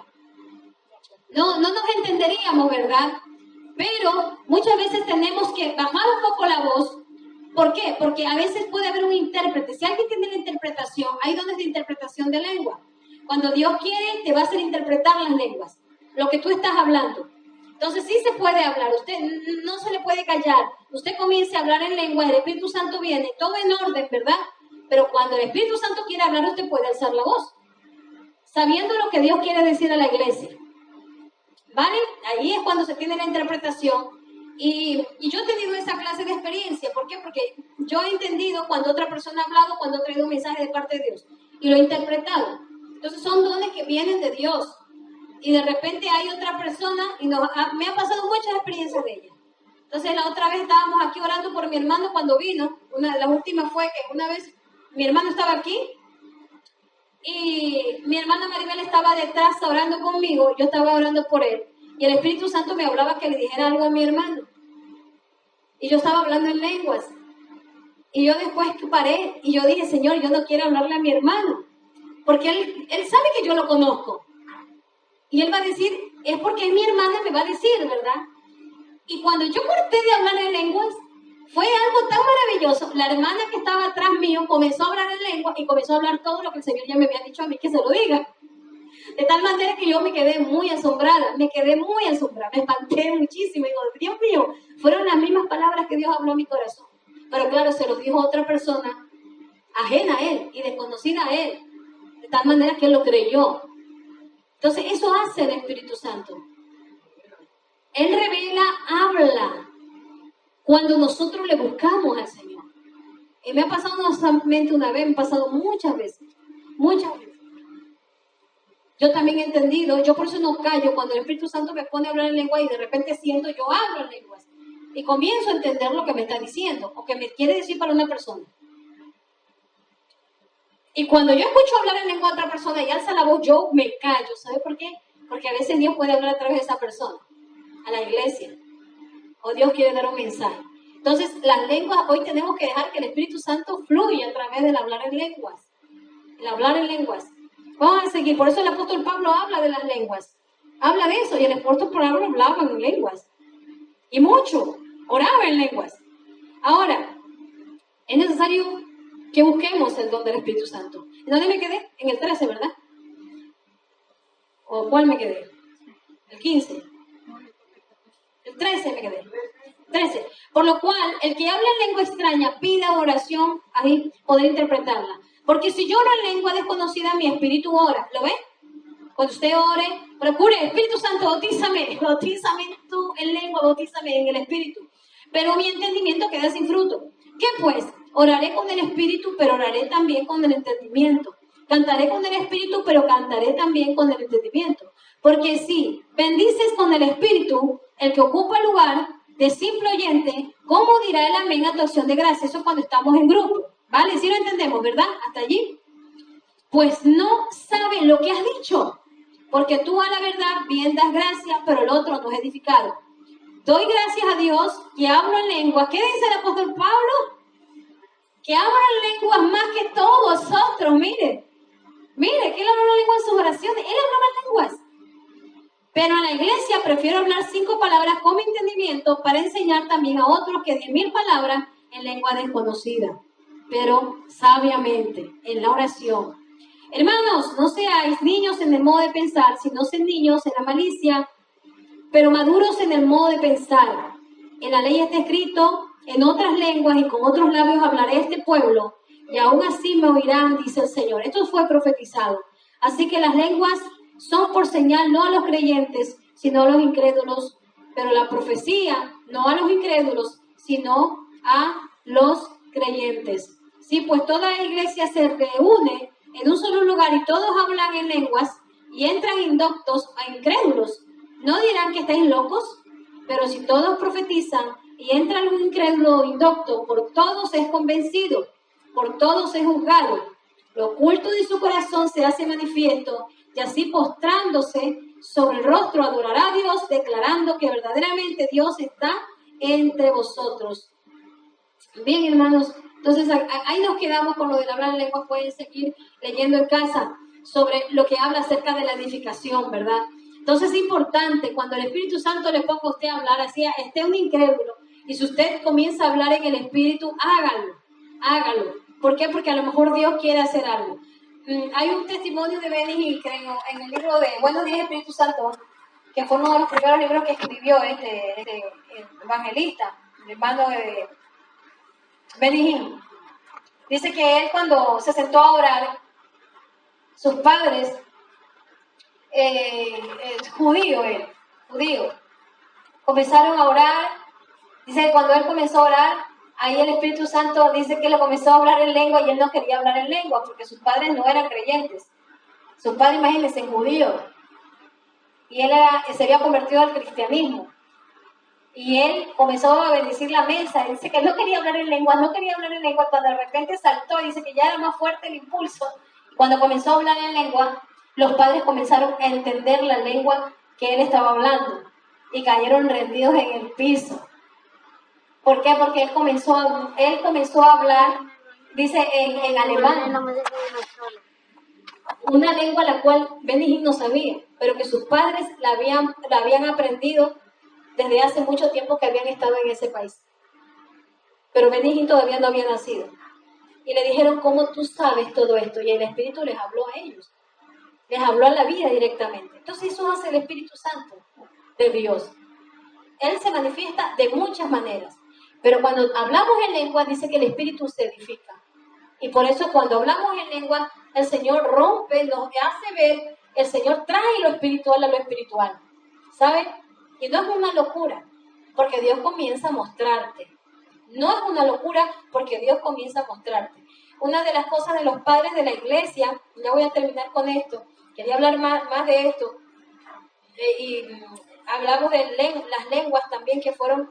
No nos entenderíamos, ¿verdad? Pero muchas veces tenemos que bajar un poco la voz. ¿Por qué? Porque a veces puede haber un intérprete. Si alguien tiene la interpretación, hay dones de interpretación de lengua. Cuando Dios quiere, te va a hacer interpretar las lenguas, lo que tú estás hablando. Entonces sí se puede hablar, usted no se le puede callar. Usted comience a hablar en lengua, el Espíritu Santo viene, todo en orden, ¿verdad? Pero cuando el Espíritu Santo quiere hablar, usted puede alzar la voz, sabiendo lo que Dios quiere decir a la iglesia. ¿Vale? Ahí es cuando se tiene la interpretación. Y yo he tenido esa clase de experiencia. ¿Por qué? Porque yo he entendido cuando otra persona ha hablado, cuando ha traído un mensaje de parte de Dios. Y lo he interpretado. Entonces son dones que vienen de Dios. Y de repente hay otra persona, y me ha pasado muchas experiencias de ella. Entonces la otra vez estábamos aquí orando por mi hermano cuando vino. La última fue que una vez mi hermano estaba aquí. Y mi hermana Maribel estaba detrás orando conmigo, yo estaba orando por él, y el Espíritu Santo me hablaba que le dijera algo a mi hermano. Y yo estaba hablando en lenguas. Y yo después paré y yo dije, Señor, yo no quiero hablarle a mi hermano, porque él sabe que yo lo conozco. Y él va a decir, es porque es mi hermana, me va a decir, ¿verdad? Y cuando yo corté de hablar en lenguas, fue algo tan maravilloso. La hermana que estaba atrás mío comenzó a hablar en lengua y comenzó a hablar todo lo que el Señor ya me había dicho a mí que se lo diga. De tal manera que yo me quedé muy asombrada, me espanté muchísimo. Y digo, Dios mío, fueron las mismas palabras que Dios habló a mi corazón. Pero claro, se lo dijo otra persona ajena a él y desconocida a él. De tal manera que él lo creyó. Entonces, eso hace el Espíritu Santo. Él revela, habla, cuando nosotros le buscamos al Señor. Y me ha pasado no solamente una vez, me ha pasado muchas veces. Muchas veces. Yo también he entendido, yo por eso no callo, cuando el Espíritu Santo me pone a hablar en lengua y de repente siento, yo hablo en lenguas. Y comienzo a entender lo que me está diciendo, o que me quiere decir para una persona. Y cuando yo escucho hablar en lengua a otra persona y alza la voz, yo me callo. ¿Sabe por qué? Porque a veces Dios puede hablar a través de esa persona, a la iglesia. O Dios quiere dar un mensaje. Entonces, las lenguas, hoy tenemos que dejar que el Espíritu Santo fluya a través del hablar en lenguas. El hablar en lenguas. Vamos a seguir. Por eso el apóstol Pablo habla de las lenguas. Habla de eso. Y el apóstol Pablo hablaba en lenguas. Y mucho. Oraba en lenguas. Ahora, es necesario que busquemos el don del Espíritu Santo. ¿En dónde me quedé? En el 13, ¿verdad? ¿O cuál me quedé? El 15. El 13 me quedé. 13. Por lo cual, el que habla en lengua extraña pida oración, ahí poder interpretarla. Porque si yo oro en lengua desconocida, mi espíritu ora. ¿Lo ve? Cuando usted ore, procure, Espíritu Santo, bautízame tú en lengua, bautízame en el Espíritu. Pero mi entendimiento queda sin fruto. ¿Qué pues? Oraré con el Espíritu, pero oraré también con el entendimiento. Cantaré con el Espíritu, pero cantaré también con el entendimiento. Porque si bendices con el Espíritu, el que ocupa el lugar de simple oyente, ¿cómo dirá el amén a tu acción de gracia? Eso cuando estamos en grupo. ¿Vale? ¿Sí lo entendemos, verdad? Hasta allí. Pues no sabe lo que has dicho. Porque tú a la verdad bien das gracias, pero el otro no es edificado. Doy gracias a Dios que hablo en lenguas. ¿Qué dice el apóstol Pablo? Que habla en lenguas más que todos nosotros. Mire, que él habló en lenguas en sus oraciones. Él hablaba en lenguas. Pero en la iglesia prefiero hablar 5 palabras con mi entendimiento para enseñar también a otros que 10.000 palabras en lengua desconocida. Pero sabiamente, en la oración. Hermanos, no seáis niños en el modo de pensar, sino sed niños en la malicia, pero maduros en el modo de pensar. En la ley está escrito, en otras lenguas y con otros labios hablaré a este pueblo, y aún así me oirán, dice el Señor. Esto fue profetizado. Así que las lenguas son por señal no a los creyentes, sino a los incrédulos, pero la profecía no a los incrédulos, sino a los creyentes. Sí, pues toda iglesia se reúne en un solo lugar y todos hablan en lenguas y entran indoctos a incrédulos. No dirán que estáis locos, pero si todos profetizan y entra algún incrédulo o indocto, por todos es convencido, por todos es juzgado. Lo oculto de su corazón se hace manifiesto, y así postrándose sobre el rostro adorará a Dios, declarando que verdaderamente Dios está entre vosotros. Bien, hermanos, entonces ahí nos quedamos con lo del hablar en lenguas. Pueden seguir leyendo en casa sobre lo que habla acerca de la edificación, ¿verdad? Entonces es importante, cuando el Espíritu Santo le ponga a usted a hablar, así esté un incrédulo, y si usted comienza a hablar en el Espíritu, hágalo. ¿Por qué? Porque a lo mejor Dios quiere hacer algo. Hay un testimonio de Benny Hinn, creo, en el libro de Buenos Días Espíritu Santo, que fue uno de los primeros libros que escribió este evangelista, el hermano de Benny Hinn. Dice que él, cuando se sentó a orar, sus padres, judío, comenzaron a orar. Dice que cuando él comenzó a orar, ahí el Espíritu Santo dice que le comenzó a hablar en lengua y él no quería hablar en lengua porque sus padres no eran creyentes. Sus padres, imagínense, judíos. Y él se había convertido al cristianismo. Y él comenzó a bendecir la mesa. Dice que no quería hablar en lengua, cuando de repente saltó y dice que ya era más fuerte el impulso Cuando comenzó a hablar en lengua, los padres comenzaron a entender la lengua que él estaba hablando y cayeron rendidos en el piso. ¿Por qué? Porque él comenzó a hablar, dice en alemán, una lengua la cual Benny no sabía, pero que sus padres la habían aprendido desde hace mucho tiempo que habían estado en ese país. Pero Benny todavía no había nacido. Y le dijeron, ¿cómo tú sabes todo esto? Y el Espíritu les habló a ellos. Les habló a la vida directamente. Entonces eso hace el Espíritu Santo de Dios. Él se manifiesta de muchas maneras. Pero cuando hablamos en lengua, dice que el Espíritu se edifica. Y por eso cuando hablamos en lengua, el Señor rompe, nos hace ver, el Señor trae lo espiritual a lo espiritual. ¿Saben? Y no es una locura, porque Dios comienza a mostrarte. No es una locura, porque Dios comienza a mostrarte. Una de las cosas de los padres de la iglesia, ya voy a terminar con esto, quería hablar más de esto, y hablamos de las lenguas también que fueron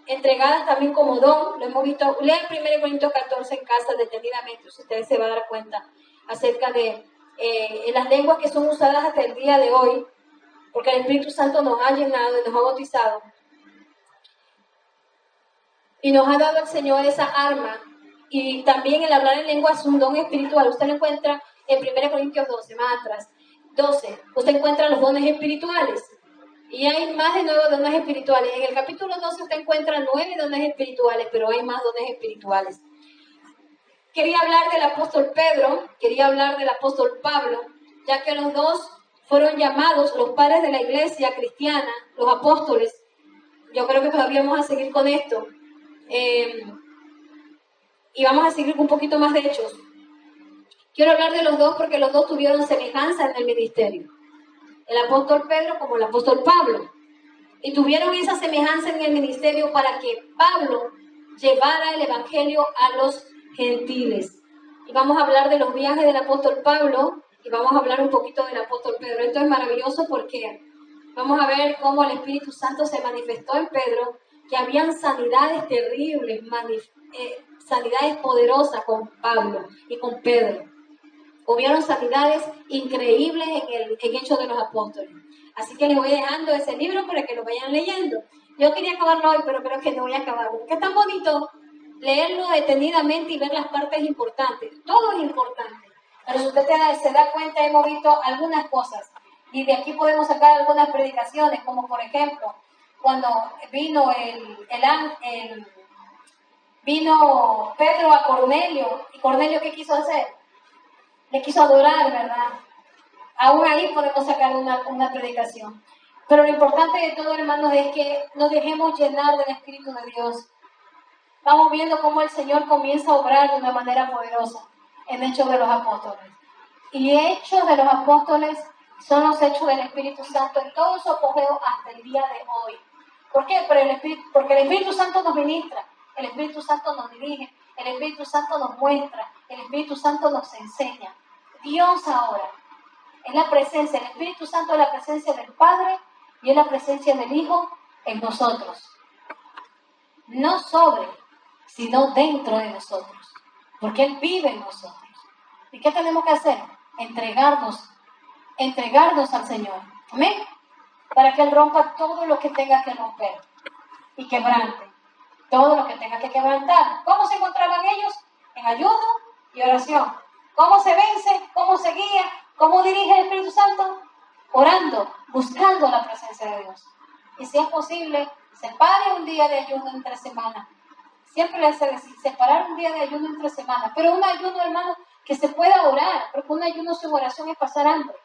entregadas también como don. Lo hemos visto, lean 1 Corintios 14 en casa detenidamente, ustedes se van a dar cuenta acerca de las lenguas que son usadas hasta el día de hoy, porque el Espíritu Santo nos ha llenado y nos ha bautizado y nos ha dado al Señor esa arma. Y también el hablar en lengua es un don espiritual. Usted lo encuentra en 1 Corintios 12, más atrás 12, usted encuentra los dones espirituales. Y hay más de 9 dones espirituales. En el capítulo 12 usted encuentra 9 dones espirituales, pero hay más dones espirituales. Quería hablar del apóstol Pedro, quería hablar del apóstol Pablo, ya que los dos fueron llamados los padres de la iglesia cristiana, los apóstoles. Yo creo que todavía vamos a seguir con esto. Y vamos a seguir con un poquito más de hechos. Quiero hablar de los dos porque los dos tuvieron semejanza en el ministerio. El apóstol Pedro como el apóstol Pablo. Y tuvieron esa semejanza en el ministerio para que Pablo llevara el evangelio a los gentiles. Y vamos a hablar de los viajes del apóstol Pablo y vamos a hablar un poquito del apóstol Pedro. Esto es maravilloso porque vamos a ver cómo el Espíritu Santo se manifestó en Pedro, que habían sanidades terribles, sanidades poderosas con Pablo y con Pedro. Hubieron sanidades increíbles en Hechos de los Apóstoles. Así que les voy dejando ese libro para que lo vayan leyendo. Yo quería acabarlo hoy, pero creo que no voy a acabarlo. Porque es tan bonito leerlo detenidamente y ver las partes importantes. Todo es importante. Pero si usted se da cuenta, hemos visto algunas cosas. Y de aquí podemos sacar algunas predicaciones, como por ejemplo, cuando vino vino Pedro a Cornelio. ¿Y Cornelio qué quiso hacer? Le quiso adorar, ¿verdad? Aún ahí podemos sacar una predicación. Pero lo importante de todo, hermanos, es que nos dejemos llenar del Espíritu de Dios. Vamos viendo cómo el Señor comienza a obrar de una manera poderosa en Hechos de los Apóstoles. Y Hechos de los Apóstoles son los hechos del Espíritu Santo en todo su apogeo hasta el día de hoy. ¿Por qué? Porque el Espíritu Santo nos ministra, el Espíritu Santo nos dirige, el Espíritu Santo nos muestra, el Espíritu Santo nos enseña. Dios ahora es la presencia, el Espíritu Santo es la presencia del Padre y es la presencia del Hijo en nosotros. No sobre, sino dentro de nosotros, porque Él vive en nosotros. ¿Y qué tenemos que hacer? Entregarnos al Señor. Amén. Para que Él rompa todo lo que tenga que romper y quebrante todo lo que tenga que quebrantar. ¿Cómo se encontraban ellos? En ayuno y oración. ¿Cómo se vence? ¿Cómo se guía? ¿Cómo dirige el Espíritu Santo? Orando, buscando la presencia de Dios. Y si es posible, separe un día de ayuno entre semanas. Siempre les he decir, separar un día de ayuno entre semanas. Pero un ayuno, hermano, que se pueda orar. Porque un ayuno sin oración es pasar hambre.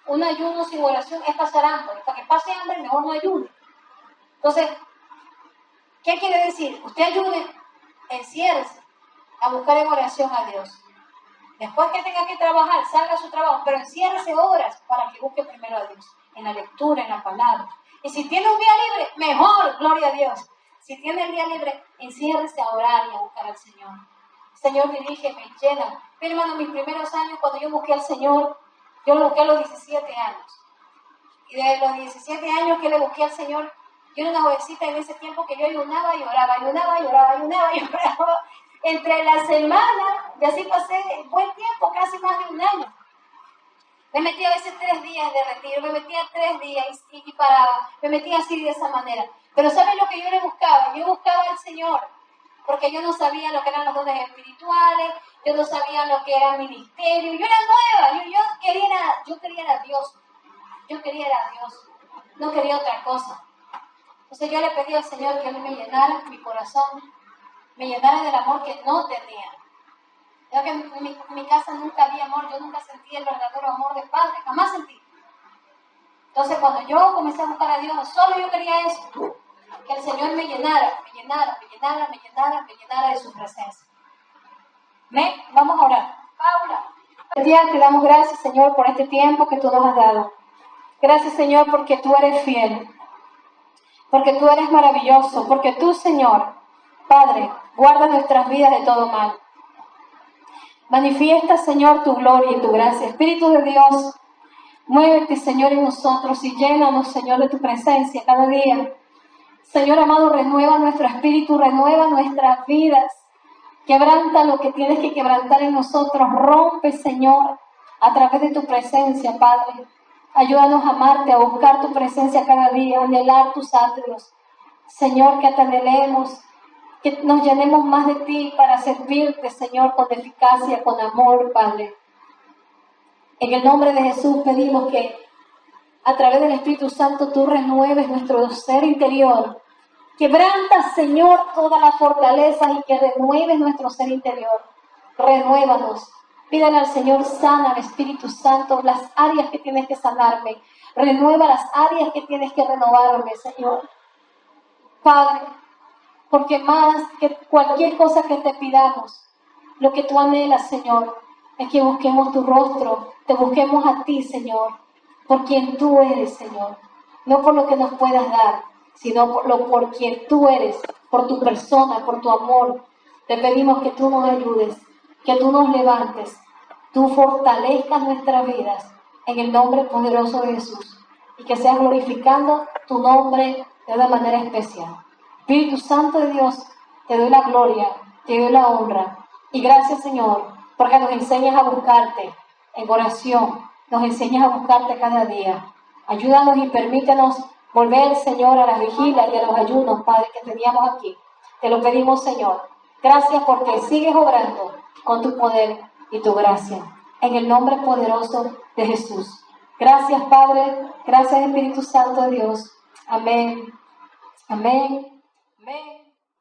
Un ayuno sin oración es pasar hambre. Para que pase hambre, mejor no ayune. Entonces, ¿qué quiere decir? Usted ayude, enciérrese a buscar en oración a Dios. Después que tenga que trabajar, salga a su trabajo, pero enciérrese horas para que busque primero a Dios, en la lectura, en la palabra. Y si tiene un día libre, mejor, gloria a Dios. Si tiene el día libre, enciérrese a orar y a buscar al Señor. Señor, dirígeme, llena. Pero hermano, mis primeros años, cuando yo busqué al Señor, yo lo busqué a los 17 años. Y de los 17 años que le busqué al Señor, yo era una jovencita en ese tiempo que yo ayunaba y oraba, ayunaba y oraba, ayunaba y oraba. Entre la semana Y así pasé buen tiempo, casi más de un año. Me metía a veces 3 días de retiro, me metía 3 días y paraba. Me metía así de esa manera. Pero ¿sabes lo que yo le buscaba? Yo buscaba al Señor. Porque yo no sabía lo que eran los dones espirituales, yo no sabía lo que era ministerio. Yo era nueva, yo quería a Dios. Yo quería a Dios. No quería otra cosa. Entonces yo le pedí al Señor que Él me llenara mi corazón, me llenara del amor que no tenía. Ya que en mi casa nunca había amor, yo nunca sentí el verdadero amor de padre, jamás sentí. Entonces cuando yo comencé a buscar a Dios, solo yo quería eso, que el Señor me llenara de su presencia. ¿Ven? Vamos a orar. Paula. Te damos gracias, Señor, por este tiempo que tú nos has dado. Gracias, Señor, porque tú eres fiel, porque tú eres maravilloso, porque tú, Señor, Padre, guarda nuestras vidas de todo mal. Manifiesta, Señor, tu gloria y tu gracia. Espíritu de Dios, muévete, Señor, en nosotros y llénanos, Señor, de tu presencia cada día. Señor amado, renueva nuestro espíritu, renueva nuestras vidas. Quebranta lo que tienes que quebrantar en nosotros. Rompe, Señor, a través de tu presencia, Padre. Ayúdanos a amarte, a buscar tu presencia cada día, a anhelar tus atrios. Señor, que te anhelemos, que nos llenemos más de ti para servirte, Señor, con eficacia, con amor, Padre. En el nombre de Jesús pedimos que a través del Espíritu Santo tú renueves nuestro ser interior. Quebranta, Señor, toda la fortaleza y que renueves nuestro ser interior. Renuévanos. Pídale al Señor, sana al Espíritu Santo las áreas que tienes que sanarme. Renueva las áreas que tienes que renovarme, Señor. Padre, porque más que cualquier cosa que te pidamos, lo que tú anhelas, Señor, es que busquemos tu rostro, te busquemos a ti, Señor, por quien tú eres, Señor. No por lo que nos puedas dar, sino por quien tú eres, por tu persona, por tu amor. Te pedimos que tú nos ayudes, que tú nos levantes, tú fortalezcas nuestras vidas en el nombre poderoso de Jesús y que seas glorificando tu nombre de una manera especial. Espíritu Santo de Dios, te doy la gloria, te doy la honra y gracias, Señor, porque nos enseñas a buscarte en oración, nos enseñas a buscarte cada día. Ayúdanos y permítenos volver, Señor, a las vigilias y a los ayunos, Padre, que teníamos aquí. Te lo pedimos, Señor. Gracias porque sigues obrando con tu poder y tu gracia. En el nombre poderoso de Jesús. Gracias, Padre. Gracias, Espíritu Santo de Dios. Amén. Amén. Amén.